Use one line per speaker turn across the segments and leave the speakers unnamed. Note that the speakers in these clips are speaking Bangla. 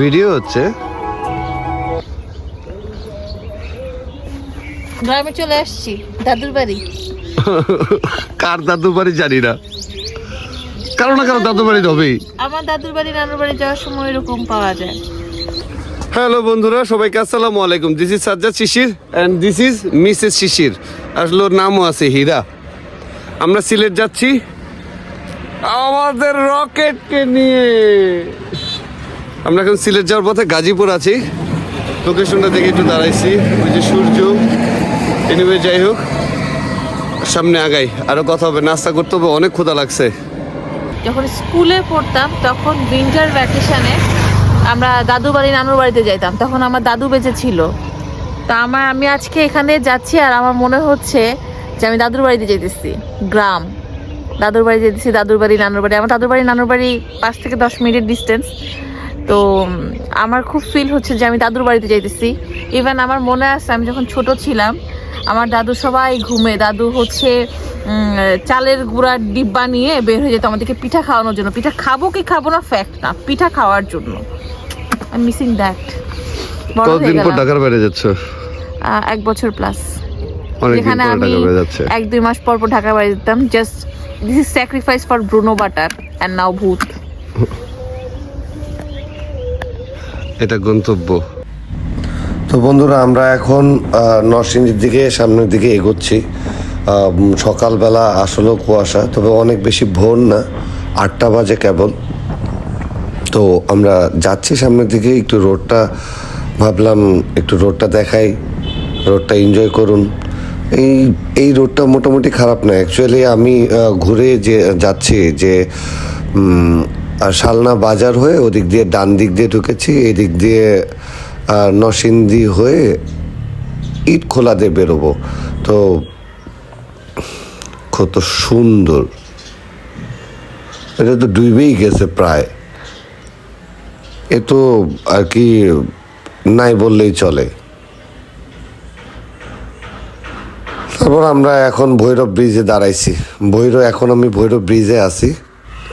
ভিডিও হচ্ছে।
গ্রামে চলে আসছি, দাদুর বাড়ি।
কার দাদুর বাড়ি জানি না, কারো না কারো দাদুর বাড়ি হবেই।
আমার দাদুর বাড়ি নানুর বাড়ি যাওয়ার সময় এরকম পাওয়া যায়।
হ্যালো বন্ধুরা, সবাইকে আসসালামু আলাইকুম। This is Sajjad Shishir and this is Mrs Shishir. আসলে ওর নামও আছে হীরা। আমরা সিলেট যাচ্ছি আমাদের রকেটকে নিয়ে। আমরা এখন সিলেট যাওয়ার পথে গাজীপুর আছি। লোকেশনটা দেখে একটু দাঁড়াইছি, ওই যে সূর্য। এনিওয়ে যাই হোক, সামনে আগাই, আরও কথা হবে, নাস্তা করতে হবে, অনেক ক্ষুধা লাগছে।
যখন স্কুলে পড়তাম তখন উইন্টার ভ্যাকেশনে আমরা দাদু বাড়ি নানুর বাড়িতে যাইতাম, তখন আমার দাদু বেঁচে ছিল। তা আমি আজকে এখানে যাচ্ছি আর আমার মনে হচ্ছে যে আমি দাদুর বাড়িতে যেতেছি। গ্রাম, দাদুর বাড়ি যেতেছি, দাদুর বাড়ি নানুর বাড়ি। আমার দাদুর বাড়ি নানুর বাড়ি 5 থেকে 10 মিনিটের ডিস্টেন্স। তো আমার খুব ফিল হচ্ছে যে আমি দাদুর বাড়িতে যাইতেছি। ইভেন আমার মনে আছে আমি যখন ছোট ছিলাম, আমার দাদু সবাই ঘুমে, দাদু হচ্ছে চালের গুঁড়ার ডিব্বা নিয়ে বের হয়ে যেত আমাদেরকে পিঠা খাওয়ানোর জন্য। পিঠা খাবো কি খাবো না ফ্যাক্ট না, পিঠা খাওয়ার জন্য। I am missing that.
কতদিন পর ঢাকার বাইরে যাচ্ছ?
1 বছর প্লাস।
অনেকদিন
যেখানে
পর
আমি
ঢাকার বাইরে যাচ্ছে।
1-2 মাস পর পর ঢাকার বাইরে যেতাম। Just this is sacrifice for Bruno butter and now ভূত।
এটা গন্তব্য।
তো বন্ধুরা, আমরা এখন নরসিংদীর দিকে, সামনের দিকে এগোচ্ছি। সকালবেলা আসলেও কুয়াশা, তবে অনেক বেশি ভোর না, 8টা বাজে কেবল। তো আমরা যাচ্ছি সামনের দিকে। একটু রোডটা ভাবলাম একটু রোডটা দেখাই, রোডটা এনজয় করুন। এই রোডটা মোটামুটি খারাপ না অ্যাকচুয়ালি। আমি ঘুরে যে যাচ্ছি যে শালনা বাজার হয়ে ওদিক দিয়ে ডান দিক দিয়ে ঢুকেছি, এদিক দিয়ে নরসিংদী হয়ে ইট খোলা দিয়ে বেরোবো। তো কত সুন্দর, এটা তো ডুবেই গেছে প্রায়। এ তো আর কি নাই বললেই চলে। তারপর আমরা এখন ভৈরব ব্রিজে দাঁড়াইছি। এখন আমি ভৈরব ব্রিজে আছি।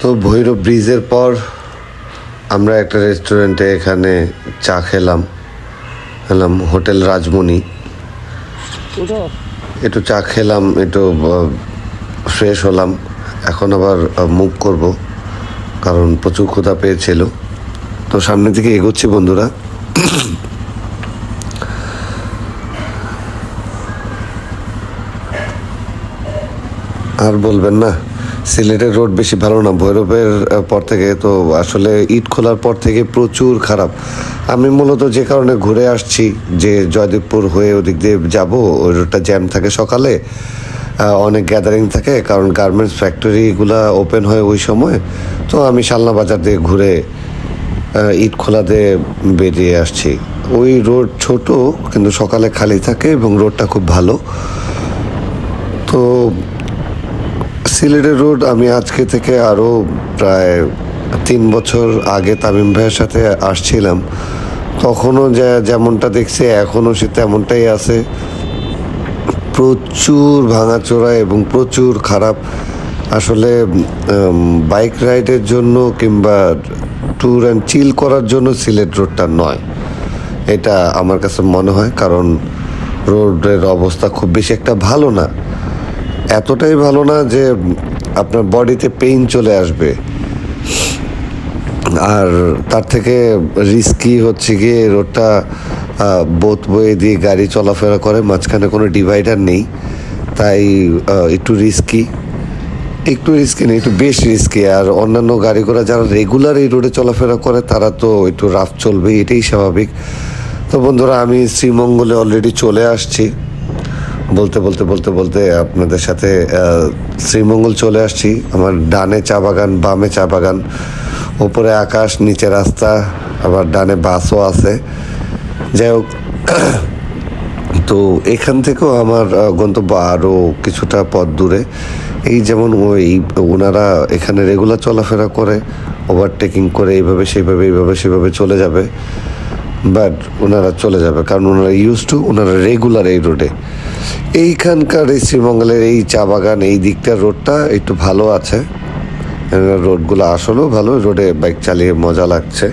তো ভৈরব ব্রিজের পর আমরা একটা রেস্টুরেন্টে এখানে চা খেলাম, হোটেল রাজমণি। একটু চা খেলাম, একটু ফ্রেশ হলাম। এখন আবার মুভ করব, কারণ প্রচুর ক্ষুধা পেয়েছিল। তো সামনের দিকে এগোচ্ছি বন্ধুরা। আর বলবেন না, সিলেটের রোড বেশি ভালো না। ভৈরবের পর থেকে তো আসলে ইট খোলার পর থেকে প্রচুর খারাপ। আমি মূলত যে কারণে ঘুরে আসছি, যে জয়দেবপুর হয়ে ওদিক দিয়ে যাব, ওই রোডটা জ্যাম থাকে সকালে, অনেক গ্যাদারিং থাকে, কারণ গার্মেন্টস ফ্যাক্টরিগুলো ওপেন হয় ওই সময়। তো আমি শালনা বাজার দিয়ে ঘুরে ইট খোলা দিয়ে বেরিয়ে আসছি। ওই রোড ছোট, কিন্তু সকালে খালি থাকে এবং রোডটা খুব ভালো। তো সিলেটের রোড আমি আজকে থেকে আরও প্রায় 3 বছর আগে তামিম ভাইয়ের সাথে আসছিলাম, তখনও যেমনটা দেখছি এখনও সে তেমনটাই আছে। প্রচুর ভাঙাচোরা এবং প্রচুর খারাপ। আসলে বাইক রাইডের জন্য কিংবা ট্যুর অ্যান্ড চিল করার জন্য সিলেট রোডটা নয়, এটা আমার কাছে মনে হয়। কারণ রোডের অবস্থা খুব বেশি একটা ভালো না, এতটাই ভালো না যে আপনার বডিতে পেইন চলে আসবে। আর তার থেকে রিস্কি হচ্ছে গিয়ে রোডটা বোথ ওয়ে দিয়ে গাড়ি চলাফেরা করে, মাঝখানে কোনো ডিভাইডার নেই, তাই একটু রিস্কি নেই, একটু বেশ রিস্কি। আর অন্যান্য গাড়ি ঘোড়া যারা রেগুলার এই রোডে চলাফেরা করে তারা তো একটু রাফ চলবে, এটাই স্বাভাবিক। তো বন্ধুরা, আমি শ্রীমঙ্গলে অলরেডি চলে আসছি। বলতে বলতে বলতে বলতে আপনাদের সাথে শ্রীমঙ্গল চলে আসছি। আমার ডানে চা বাগান, বামে চা বাগান, ওপরে আকাশ, নিচে রাস্তা, আবার ডানে বাসও আছে। যাই হোক, তো এখান থেকেও আমার গন্তব্য আরও কিছুটা পথ দূরে। এই যেমন ওনারা এখানে রেগুলার চলাফেরা করে, ওভারটেকিং করে এইভাবে সেভাবে চলে যাবে, বাট ওনারা চলে যাবে কারণ ওনারা ওনারা রেগুলার এই রোডে। এইখানকার এই শ্রীমঙ্গলের এই চা বাগান এই দিকটার রোডটা একটু ভালো আছে, রোডগুলো আসলেও ভালো, রোডে বাইক চালিয়ে মজা লাগছে।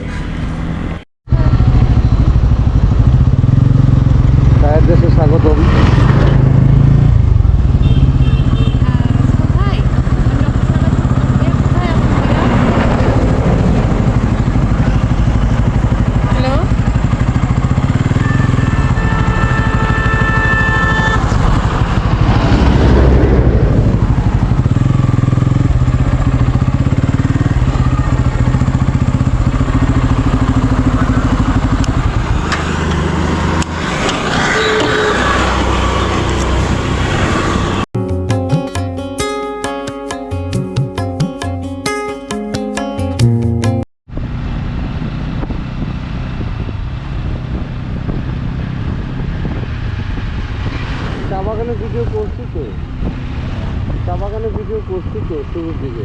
চা বাগানে ভিডিও করছি তো শুরুর দিকে।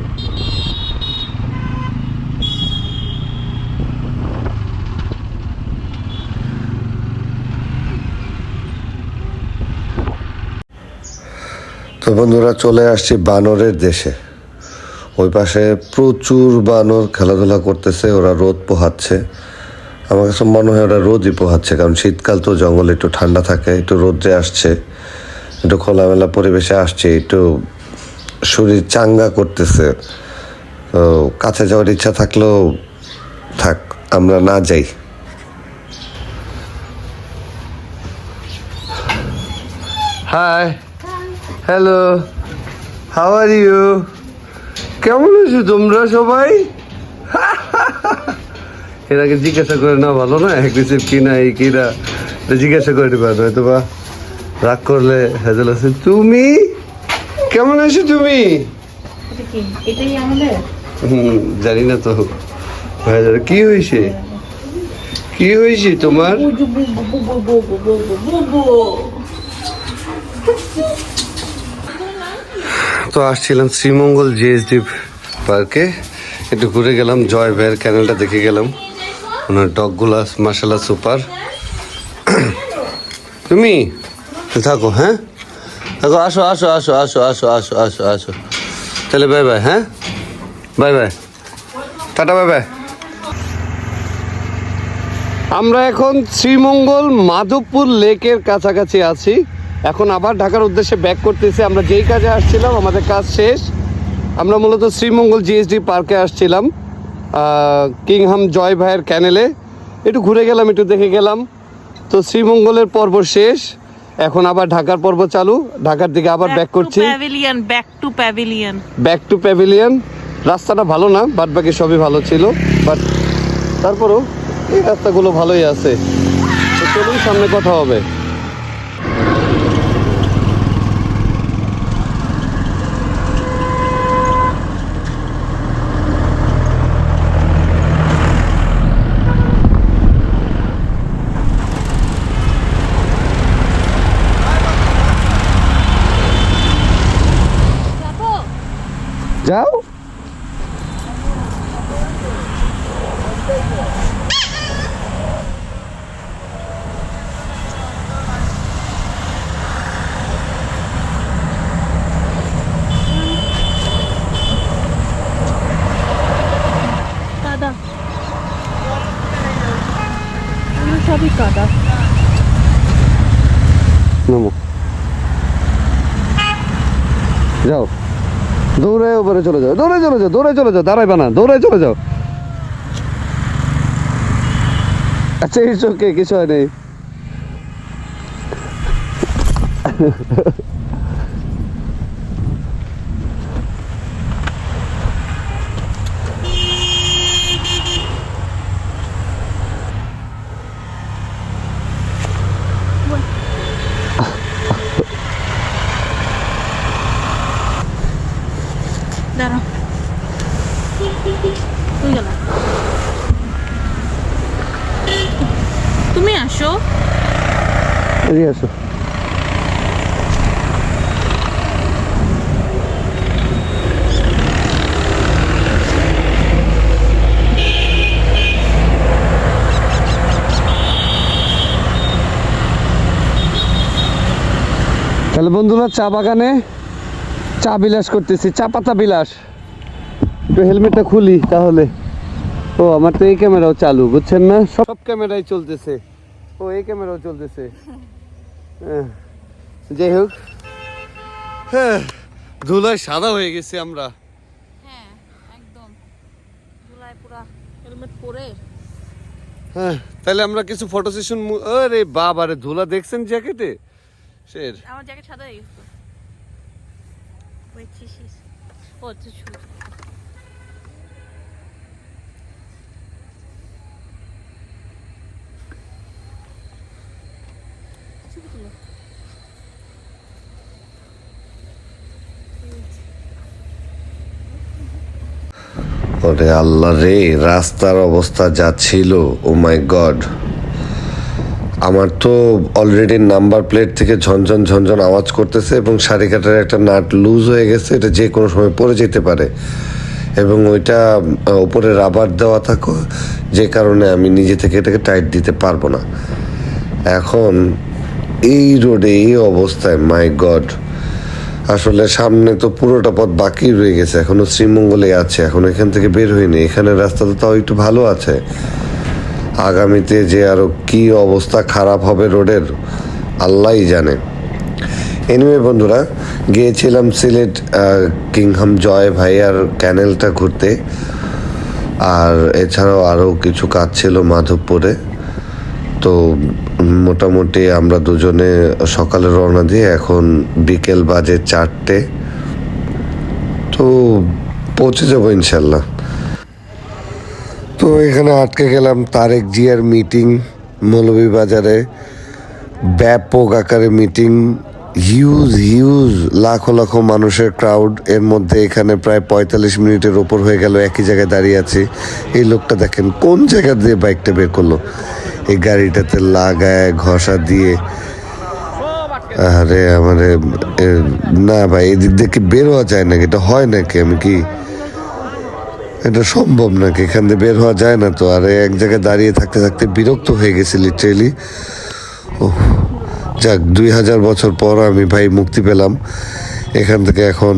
তো বন্ধুরা চলে আসছি বানরের দেশে। ওই পাশে প্রচুর বানর খেলাধুলা করতেছে, ওরা রোদ পোহাচ্ছে। আমার কাছে মনে হয় ওরা রোদই পোহাচ্ছে, কারণ শীতকাল তো জঙ্গলে একটু ঠান্ডা থাকে, একটু রোদ্রে আসছে, একটু খোলামেলা পরিবেশে আসছে, একটু শরীর চাঙ্গা করতেছে। তো কাছে যাওয়ার ইচ্ছা থাকলেও থাক, আমরা না যাই।
Hi, hello, how are you? কেমন আছো তোমরা সবাই? এর আগে জিজ্ঞাসা করে না ভালো না, অ্যাগ্রেসিভ কিনা এই কিনা জিজ্ঞাসা করে নেবা, নয়তো বা রাগ করলে হেজেল আছে। তুমি কেমন আছো তুমি?
এটাই আমাদের
জানি না তো। কি হয়েছে, কি হয়েছে তোমার? তো আসছিলাম শ্রীমঙ্গল জিএসডি পার্কে, একটু ঘুরে গেলাম, জয় ভাইয়ের ক্যানেলটা দেখে গেলাম, ওনার ডগগুলা মাশাআল্লাহ সুপার। তুমি থাকো, হ্যাঁ থাকো, আসো আসো আসো আসো আসো আসো আসো আসো, তাহলে বাই বাই। হ্যাঁ bye bye, tata, bye bye. আমরা এখন শ্রীমঙ্গল মাধবপুর লেকের কাছাকাছি আছি। এখন আবার ঢাকার উদ্দেশ্যে ব্যাক করতেছি। আমরা যেই কাজে আসছিলাম আমাদের কাজ শেষ। আমরা মূলত শ্রীমঙ্গল জিএসডি পার্কে আসছিলাম, কিংহাম জয় ভাইয়ের ক্যানেলে একটু ঘুরে গেলাম, একটু দেখে গেলাম। তো শ্রীমঙ্গলের পর্ব শেষ, এখন আবার ঢাকার পর্ব চালু। ঢাকার দিকে আবার ব্যাক করছি, ব্যাক টু প্যাভিলিয়ন। রাস্তাটা ভালো না, বাদ বাকি সবই ভালো ছিল, বাট তারপরেও এই রাস্তাগুলো ভালোই আছে। তো চলুন, সামনে কথা হবে। যাও,
কাদা, সবই কাদা।
নামো, যাও, দৌড়ে উপরে চলে যাও, দৌড়ে চলে যাও, দৌড়ে চলে যাও, দাঁড়াইবা না, দৌড়ে চলে যাও। আচ্ছা ইটস ওকে, কিছু হয় নেই।
দাঁড়াও, তুই গেল, তুমি আসো,
এদিকে আসো। তাহলে বন্ধুরা চা বাগানে চা বিলাস করতেছি, চা পাতা বিলাস। একটু হেলমেটটা খুলি তাহলে। ও আমার তো এই ক্যামেরাও চালু, বুঝছেন না, সব ক্যামেরাই চলতেছে। ও এই ক্যামেরাও চলতেছে। যাই হোক, হ্যাঁ, ধুলায় সাদা হয়ে গেছি আমরা।
হ্যাঁ একদম ধুলায় পুরা হেলমেট পরে।
হ্যাঁ, তাহলে আমরা কিছু ফটো সেশন। আরে বাবা রে, ধুলা দেখছেন জ্যাকেটে? শের
আমার জ্যাকেট সাদা হয়ে গেছে। ওয়েট শিস ও তো ছুট
ওরে আল্লাহ রে, রাস্তার অবস্থা যা ছিল, ও মাই গড। আমার তো অলরেডি নাম্বার প্লেট থেকে ঝনঝন ঝনঝন আওয়াজ করতেছে এবং সারি কাটার একটা নাট লুজ হয়ে গেছে, এটা যে কোনো সময় পড়ে যেতে পারে এবং ওইটা উপরে রাবার দেওয়া থাকো, যে কারণে আমি নিজে থেকে এটাকে টাইট দিতে পারবো না। এখন এই রোডে এই অবস্থায়, মাই গড, আসলে সামনে তো পুরোটা পথ বাকি রয়ে গেছে, এখনো শ্রীমঙ্গলে আছে, এখন এখান থেকে বের হয়নি। এখানে রাস্তা তো তাও একটু ভালো আছে, আগামীতে যে আরো কি অবস্থা খারাপ হবে রোডের আল্লাহই জানে। এনিওয়ে বন্ধুরা, গিয়েছিলাম সিলেট কিংহাম জয় ভাইয়ার ক্যানেলটা ঘুরতে, আর এছাড়াও আরও কিছু কাজ ছিল মাধবপুরে। তো মোটামুটি আমরা দুজনে সকালে রওনা দিয়ে এখন বিকেল বাজে 4টে, তো পৌঁছে যাবো ইনশাল্লাহ। তো এখানে আটকে গেলাম তারেক জিয়ার মিটিং মৌলভীবাজারে, ব্যাপক আকারে মিটিং, হিউজ লাখো লাখো মানুষের ক্রাউড। এর মধ্যে এখানে প্রায় 45 মিনিটের ওপর হয়ে গেল একই জায়গায় দাঁড়িয়ে আছে। এই লোকটা দেখেন কোন জায়গা দিয়ে বাইকটা বের করলো, এই গাড়িটাতে লাগায় ঘষা দিয়ে। আরে আমারে না ভাই, এদিক দিয়ে কি বের হওয়া যায় নাকি? এটা হয় নাকি? আমি কি এটা সম্ভব নাকি? এখান দিয়ে বের হওয়া যায় না তো। আরে এক জায়গায় দাঁড়িয়ে থাকতে থাকতে বিরক্ত হয়ে গেছি লিটারেলি। ও যাক, 2000 বছর পর আমি ভাই মুক্তি পেলাম এখান থেকে। এখন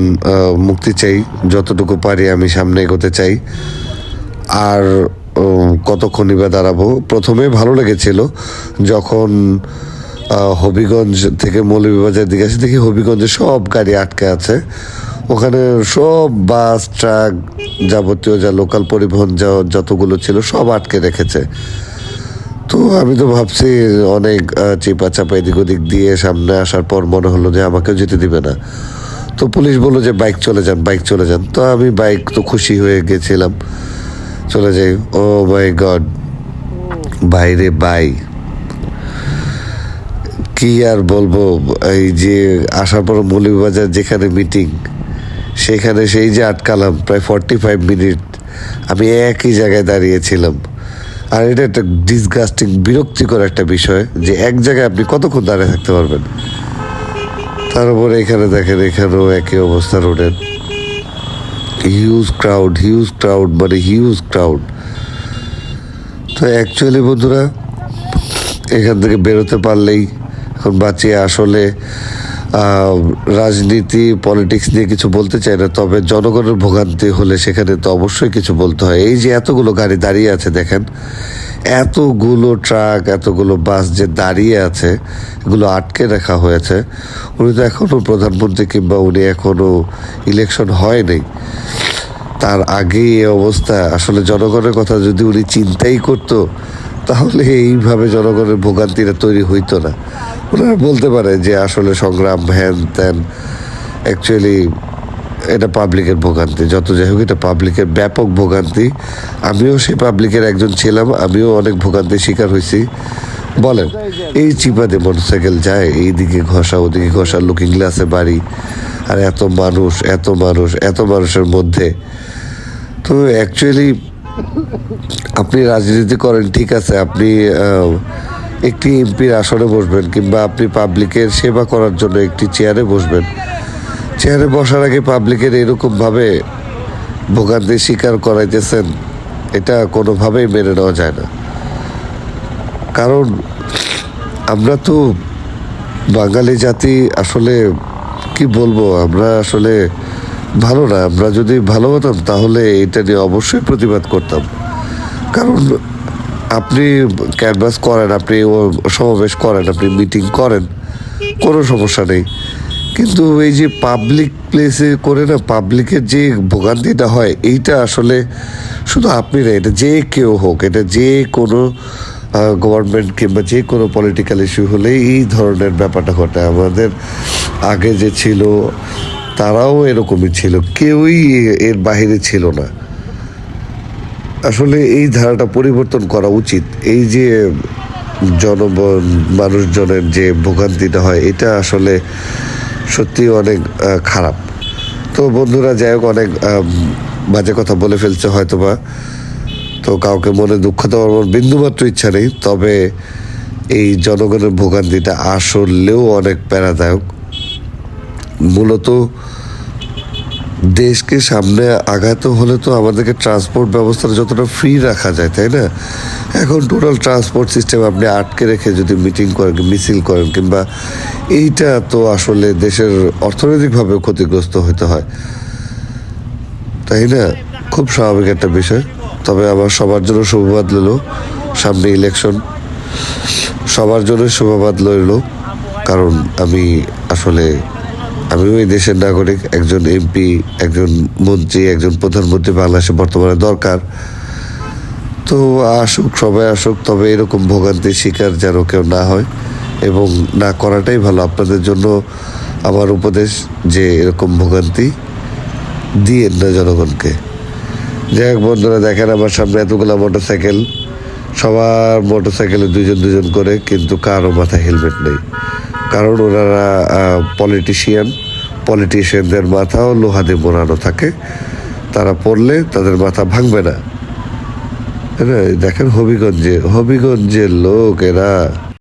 মুক্তি চাই, যতটুকু পারি আমি সামনে এগোতে চাই। আর কতক্ষণই বা দাঁড়াবো। প্রথমে ভালো লেগেছিল যখন হবিগঞ্জ থেকে মৌলভীবাজার দিকে আসে, দেখি হবিগঞ্জে সব গাড়ি আটকে আছে। ওখানে সব বাস ট্রাক যাবতীয় যা লোকাল পরিবহন যতগুলো ছিল সব আটকে রেখেছে। তো আমি তো ভাবছি অনেক চিপা চাপা এদিক ওদিক দিয়ে সামনে আসার পর মনে হলো যে আমাকেও যেতে দিবে না। তো পুলিশ বললো যে বাইক চলে যান। তো আমি বাইক তো খুশি হয়ে গেছিলাম, চলে যাই। ও মাই গড, বাইরে বাই কি আর বলবো। এই যে আসার পর মৌলভীবাজার যেখানে মিটিং, সেখানে সেই যে আটকালাম প্রায় 45 মিনিট আমি একই জায়গায় দাঁড়িয়েছিলাম। আর এটা একটা ডিসগাস্টিং, বিরক্তিকর একটা বিষয় যে এক জায়গায় আপনি কতক্ষণ দাঁড়িয়ে থাকতে পারবেন। তার উপরে এখানে দেখেন, এখানেও একই অবস্থা রোডের, হিউজ ক্রাউড, মানে হিউজ ক্রাউড। তো অ্যাকচুয়ালি বন্ধুরা, এখান থেকে বেরোতে পারলেই এখন বাঁচিয়ে। আসলে রাজনীতি পলিটিক্স নিয়ে কিছু বলতে চাই না, তবে জনগণের ভোগান্তি হলে সেখানে তো অবশ্যই কিছু বলতে হয়। এই যে এতগুলো গাড়ি দাঁড়িয়ে আছে দেখেন, এতগুলো ট্রাক, এতগুলো বাস যে দাঁড়িয়ে আছে, এগুলো আটকে রাখা হয়েছে। উনি তো এখনও প্রধানমন্ত্রী, কিংবা উনি এখনও ইলেকশন হয়নি, তার আগেই এই অবস্থা। আসলে জনগণের কথা যদি উনি চিন্তাই করতো তাহলে এইভাবে জনগণের ভোগান্তিটা তৈরি হইতো না। ওনারা বলতে পারে যে আসলে সংগ্রাম হ্যান ত্যান, অ্যাকচুয়ালি এটা পাবলিকের ভোগান্তি। যত যাই হোক, এটা পাবলিকের ব্যাপক ভোগান্তি। আমিও সেই পাবলিকের একজন ছিলাম, আমিও অনেক ভোগান্তির শিকার হয়েছি। বলেন, এই চিপাতে মোটরসাইকেল যায়, এইদিকে ঘষা ওদিকে ঘষা, লুকিং গ্লাসে বাড়ি, আর এত মানুষের মধ্যে। তো অ্যাকচুয়ালি আপনি রাজনীতি করেন ঠিক আছে, আপনি একটি এমপির আসনে বসবেন, কিংবা আপনি পাবলিকের সেবা করার জন্য একটি চেয়ারে বসবেন। চেয়ারে বসার আগে পাবলিকের এরকমভাবে ভোগান্তির শিকার করাইতেছেন, এটা কোনোভাবেই মেনে নেওয়া যায় না। কারণ আমরা তো বাঙালি জাতি, আসলে কি বলবো, আমরা আসলে ভালো না। আমরা যদি ভালো হতাম তাহলে এটা নিয়ে অবশ্যই প্রতিবাদ করতাম। কারণ আপনি ক্যানভাস করেন, আপনি সমাবেশ করেন, আপনি মিটিং করেন, কোনো সমস্যা নেই। কিন্তু এই যে পাবলিক প্লেসে করে না, পাবলিকের যে ভোগান্তিটা হয়, এইটা আসলে শুধু আপনি না, এটা যে কেউ হোক, এটা যে কোনো গভর্নমেন্ট কিংবা যে কোনো পলিটিক্যাল ইস্যু হলে এই ধরনের ব্যাপারটা ঘটে। আমাদের আগে যে ছিল তারাও এরকমই ছিল, কেউই এর বাইরে ছিল না। আসলে এই ধারাটা পরিবর্তন করা উচিত। এই যে মানুষজনের যে ভোগান্তিটা হয়, এটা আসলে সত্যি অনেক খারাপ। তো বন্ধুরা, যাই হোক, অনেক বাজে কথা বলে ফেলছে হয়তোবা, তো কাউকে মনে দুঃখ দেওয়ার আমার বিন্দুমাত্র ইচ্ছা নেই। তবে এই জনগণের ভোগান্তিটা আসলেও অনেক প্যারাদায়ক। মূলত দেশকে সামনে আগাতে হলে তো আমাদেরকে ট্রান্সপোর্ট ব্যবস্থাটা যতটা ফ্রি রাখা যায়, তাই না? এখন টোটাল ট্রান্সপোর্ট সিস্টেম আপনি আটকে রেখে যদি মিটিং করেন, মিছিল করেন, কিংবা এইটা তো আসলে দেশের অর্থনৈতিকভাবে ক্ষতিগ্রস্ত হতে হয়, তাই না? খুব স্বাভাবিক একটা বিষয়। তবে আমার সবার জন্য শুভবাদ রইল, সামনে ইলেকশন, সবার জন্য শুভবাদ রইল। কারণ আমিও এই দেশের নাগরিক, একজন এমপি, একজন মন্ত্রী, একজন প্রধানমন্ত্রী বাংলাদেশে বর্তমানে দরকার। তো আসুক, সবাই আসুক, তবে এরকম ভোগান্তির শিকার যেন কেউ না হয় এবং না করাটাই ভালো। আপনাদের জন্য আমার উপদেশ যে এরকম ভোগান্তি দিয়েন না জনগণকে। যাই হোক বন্ধুরা, দেখেন আমার সামনে এতগুলো মোটরসাইকেল, সবার মোটরসাইকেলে দুজন দুজন করে, কিন্তু কারো মাথায় হেলমেট নেই। কারণ ওনারা পলিটিশিয়ানদের মাথাও লোহা দিয়ে মোড়ানো থাকে, তারা পড়লে তাদের মাথা ভাঙবে না। দেখেন হবিগঞ্জের লোক এরা।